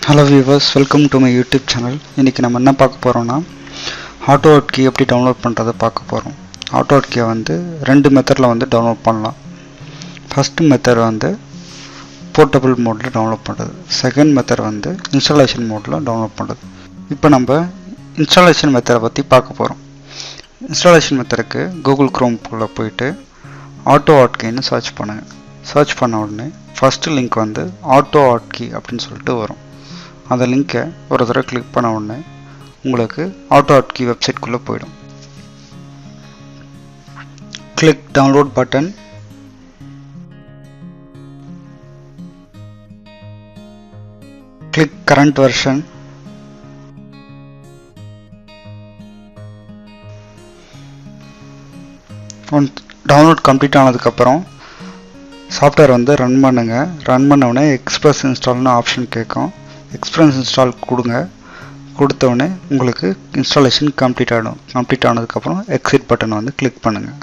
Hello viewers, welcome to my YouTube channel. இன்னைக்கு நம்ம என்ன பார்க்க போறோம்னா AutoHotkey எப்படி டவுன்லோட் பண்றதை பார்க்க போறோம். AutoHotkey வந்து ரெண்டு மெத்தட்ல வந்து டவுன்லோட் பண்ணலாம். ஃபர்ஸ்ட் மெத்தட் வந்து போர்ட்டபிள் மோட்ல டவுன்லோட் பண்றது. செகண்ட் மெத்தட் வந்து இன்ஸ்டாலேஷன் மோட்ல டவுன்லோட் பண்றது. இப்போ நம்ம இன்ஸ்டாலேஷன் மெத்தடை பத்தி பார்க்க போறோம். இன்ஸ்டாலேஷன் மெத்தடுக்கு Google Chrome குள்ள போய்ட்டு AutoHotkeyன்னு சர்ச் பண்ணுங்க. சர்ச் பண்ண உடனே ஃபர்ஸ்ட் லிங்க் வந்து AutoHotkey அப்படினு சொல்லிட்டு வரும். அந்த லிங்கை ஒரு தடவை கிளிக் பண்ண உடனே உங்களுக்கு AutoHotkey வெப்சைட் குள்ள போய்டும். Click download button. Click current version. Download complete ஆனதுக்கு அப்புறம் சாஃப்ட்வேர் வந்து ரன் பண்ணுங்க. ரன் பண்ண உடனே எக்ஸ்பிரஸ் இன்ஸ்டால்னு ஆப்ஷன் கேட்கும். எக்ஸ்பிரஸ் இன்ஸ்டால் கொடுங்க. கொடுத்த உடனே உங்களுக்கு இன்ஸ்டாலேஷன் கம்ப்ளீட் ஆகிடும். கம்ப்ளீட் ஆனதுக்கப்புறம் எக்ஸிட் பட்டன் வந்து கிளிக் பண்ணுங்கள்.